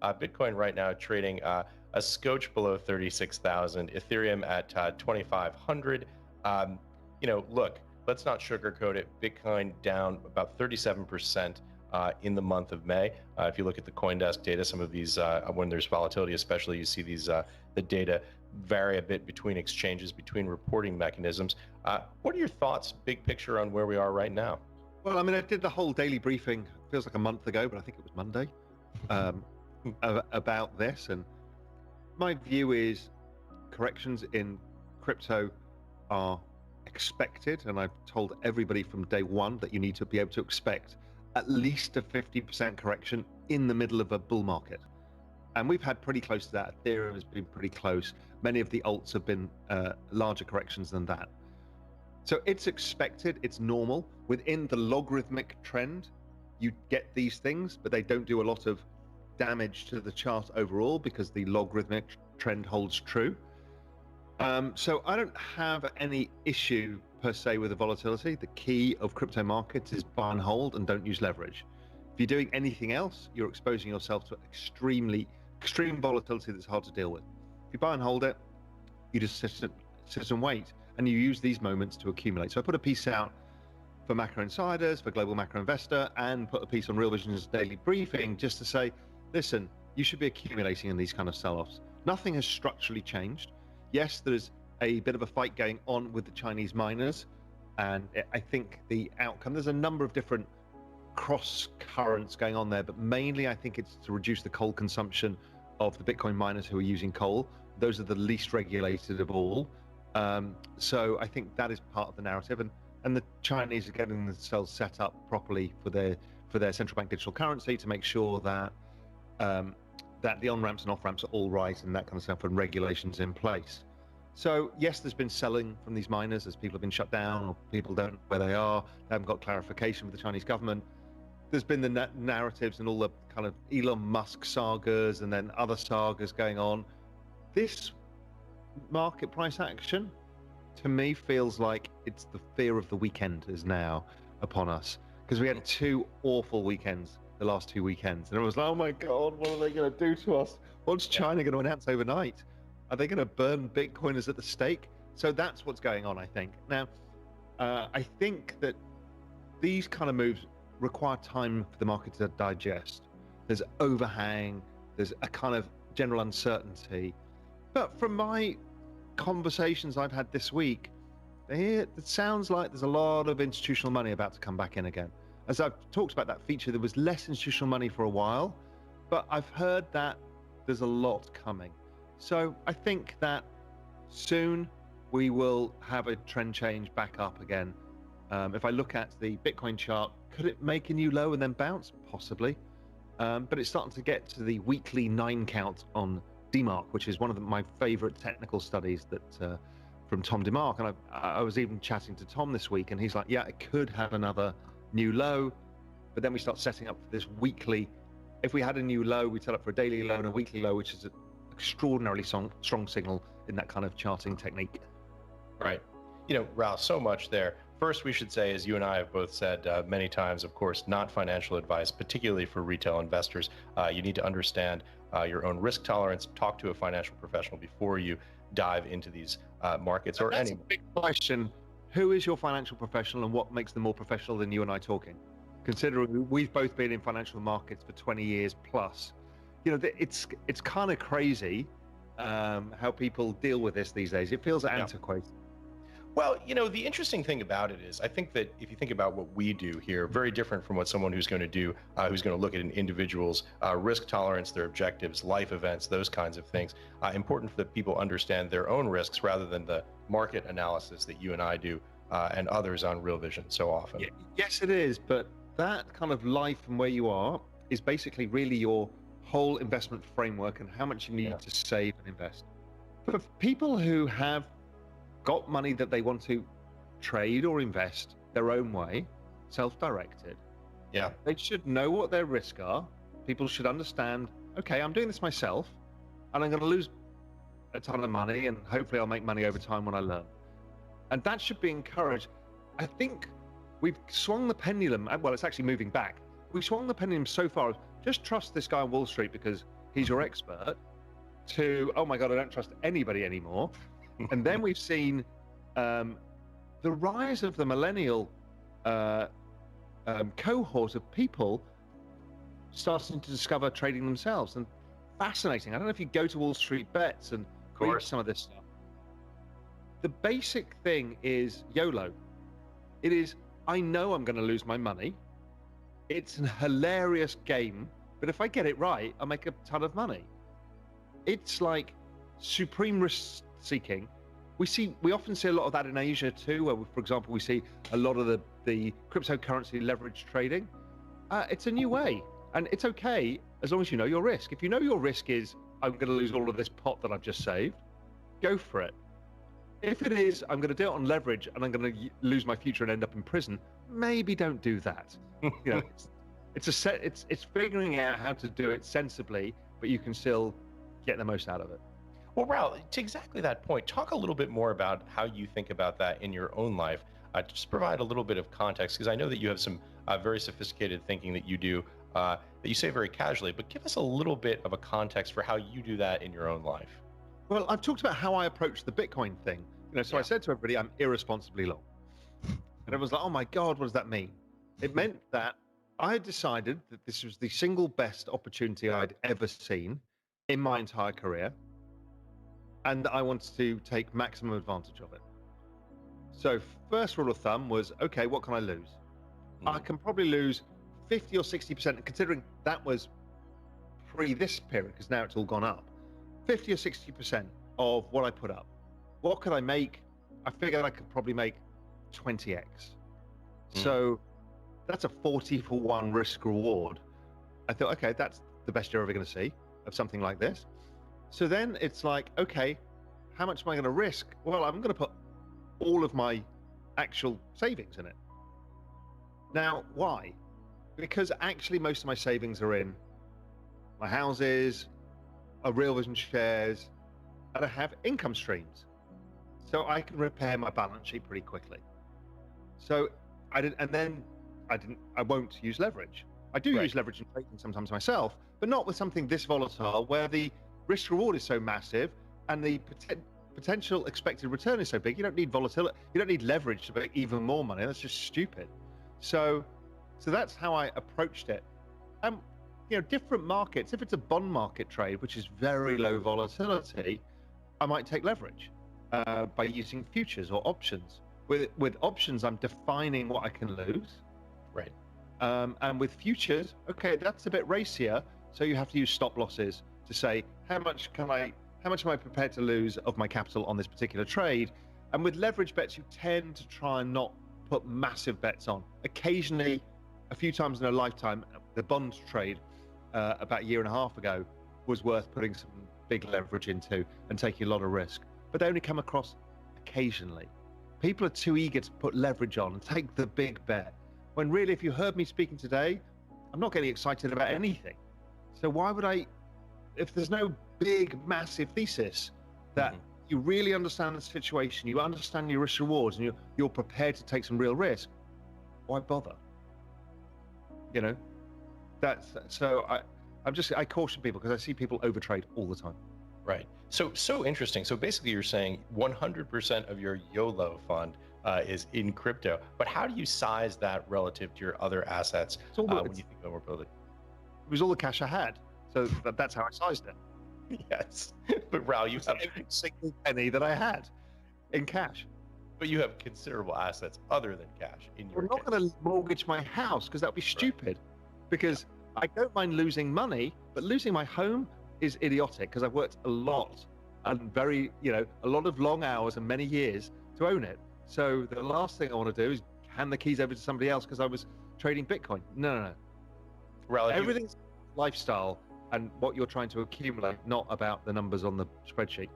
Bitcoin right now trading a scotch below 36,000, Ethereum at 2,500. Look, let's not sugarcoat it. Bitcoin down about 37% in the month of May. If you look at the CoinDesk data, some of these, when there's volatility, especially, you see these the data vary a bit between exchanges, between reporting mechanisms. What are your thoughts, big picture, on where we are right now? Well, I mean, I did the whole daily briefing, feels like a month ago, but I think it was Monday, about this. And my view is corrections in crypto are expected. And I've told everybody from day one that you need to be able to expect at least a 50% correction in the middle of a bull market. And we've had pretty close to that. Ethereum has been pretty close. Many of the alts have been larger corrections than that. So it's expected, it's normal. Within the logarithmic trend, you get these things, but they don't do a lot of damage to the chart overall because the logarithmic trend holds true. So I don't have any issue per se with the volatility. The key of crypto markets is buy and hold and don't use leverage. If you're doing anything else, you're exposing yourself to extreme volatility that's hard to deal with. If you buy and hold it, you just sit and wait, and you use these moments to accumulate. So I put a piece out for Macro Insiders, for Global Macro Investor, and put a piece on Real Vision's daily briefing just to say, listen, you should be accumulating in these kind of sell-offs. Nothing has structurally changed. Yes, there's a bit of a fight going on with the Chinese miners, and I think the outcome, there's a number of different cross currents going on there, but mainly I think it's to reduce the coal consumption of the Bitcoin miners who are using coal. Those are the least regulated of all. So I think that is part of the narrative, and the Chinese are getting themselves set up properly for their central bank digital currency to make sure that that the on-ramps and off-ramps are all right and that kind of stuff, and regulations in place. So yes, there's been selling from these miners as people have been shut down, or people don't know where they are, they haven't got clarification with the Chinese government. There's been the narratives and all the kind of Elon Musk sagas and then other sagas going on. This market price action, to me, feels like it's the fear of the weekend is now upon us, because we had two awful weekends, the last 2 weekends, and it was like, oh my God, what are they going to do to us? What's China going to announce overnight? Are they going to burn Bitcoiners at the stake? So that's what's going on, I think. Now, I think that these kind of moves require time for the market to digest. There's overhang, there's a kind of general uncertainty. But from my conversations I've had this week, it sounds like there's a lot of institutional money about to come back in again. As I've talked about that feature, there was less institutional money for a while, but I've heard that there's a lot coming. So I think that soon we will have a trend change back up again. If I look at the Bitcoin chart, could it make a new low and then bounce? Possibly. But it's starting to get to the weekly 9 count on DMARC, which is one of my favorite technical studies that from Tom DeMark. And I was even chatting to Tom this week, and he's like, yeah, it could have another new low. But then we start setting up for this weekly. If we had a new low, we'd set up for a daily low and a weekly low, which is an extraordinarily strong signal in that kind of charting technique. Right. Raoul, so much there. First, we should say, as you and I have both said many times, of course, not financial advice, particularly for retail investors. You need to understand your own risk tolerance. Talk to a financial professional before you dive into these markets. Or that's a big question. Who is your financial professional, and what makes them more professional than you and I talking? Considering we've both been in financial markets for 20 years plus, it's kind of crazy how people deal with this these days. It feels antiquated. Well, the interesting thing about it is, I think that if you think about what we do here, very different from what someone who's going to do, who's going to look at an individual's risk tolerance, their objectives, life events, those kinds of things. Important that people understand their own risks rather than the market analysis that you and I do and others on Real Vision so often. Yes, it is. But that kind of life and where you are is basically really your whole investment framework and how much you need to save and invest. For people who have got money that they want to trade or invest their own way, self-directed, they should know what their risks are. People should understand, okay, I'm doing this myself and I'm going to lose a ton of money, and hopefully I'll make money over time when I learn. And that should be encouraged. I think we've swung the pendulum, well, it's actually moving back. We swung the pendulum so far, just trust this guy on Wall Street because he's your expert, to, oh my God, I don't trust anybody anymore. And then we've seen the rise of the millennial cohort of people starting to discover trading themselves. And fascinating. I don't know if you go to Wall Street Bets and read some of this stuff. The basic thing is YOLO. It is, I know I'm going to lose my money. It's a hilarious game, but if I get it right, I'll make a ton of money. It's like supreme risk seeking. We often see a lot of that in Asia too, where, for example, we see a lot of the cryptocurrency leverage trading. It's a new way, and it's okay as long as you know your risk. If you know your risk is, I'm going to lose all of this pot that I've just saved, go for it. If it is, I'm going to do it on leverage and I'm going to lose my future and end up in prison, maybe don't do that. You know, it's figuring out how to do it sensibly, but you can still get the most out of it. Well, Raoul, to exactly that point, talk a little bit more about how you think about that in your own life. Just provide a little bit of context, because I know that you have some very sophisticated thinking that you do, that you say very casually, but give us a little bit of a context for how you do that in your own life. Well, I've talked about how I approach the Bitcoin thing. You know, so I said to everybody, I'm irresponsibly long. And everyone was like, oh my God, what does that mean? It meant that I had decided that this was the single best opportunity I'd ever seen in my entire career, and I wanted to take maximum advantage of it. So first rule of thumb was, okay, what can I lose? I can probably lose 50 or 60%, considering that was pre this period, because now it's all gone up. 50 or 60% of what I put up. What could I make? I figured I could probably make 20x. So that's a 40-for-1 risk reward. I thought, okay, that's the best you're ever going to see of something like this. So then it's like, okay, how much am I going to risk? Well, I'm going to put all of my actual savings in it. Now, why? Because actually most of my savings are in my houses, Real Vision shares, and I have income streams. So I can repair my balance sheet pretty quickly. So I won't use leverage. I do use leverage in trading sometimes myself, but not with something this volatile where the risk reward is so massive and the potential expected return is so big. You don't need volatility. You don't need leverage to make even more money. That's just stupid. So that's how I approached it. You know, different markets, if it's a bond market trade, which is very low volatility, I might take leverage by using futures or options. With options, I'm defining what I can lose. Right. And with futures, okay, that's a bit racier. So you have to use stop losses to say, how much am I prepared to lose of my capital on this particular trade? And with leverage bets, you tend to try and not put massive bets on. Occasionally, a few times in a lifetime, the bond trade about a year and a half ago was worth putting some big leverage into and taking a lot of risk. But they only come across occasionally. People are too eager to put leverage on and take the big bet. When really, if you heard me speaking today, I'm not getting excited about anything. So why would I, if there's no big, massive thesis that you really understand the situation, you understand your risk rewards, and you're prepared to take some real risk, why bother? You know, I caution people because I see people overtrade all the time. Right. So interesting. So basically you're saying 100% of your YOLO fund is in crypto, but how do you size that relative to your other assets when you think about mobility? It was all the cash I had. So that's how I sized it. Yes. But Raoul, you have every single penny that I had in cash. But you have considerable assets other than cash in your I'm not going to mortgage my house because that would be stupid. Because I don't mind losing money, but losing my home is idiotic because I've worked a lot and a lot of long hours and many years to own it. So the last thing I want to do is hand the keys over to somebody else because I was trading Bitcoin. No. Raoul, everything's lifestyle and what you're trying to accumulate, not about the numbers on the spreadsheet.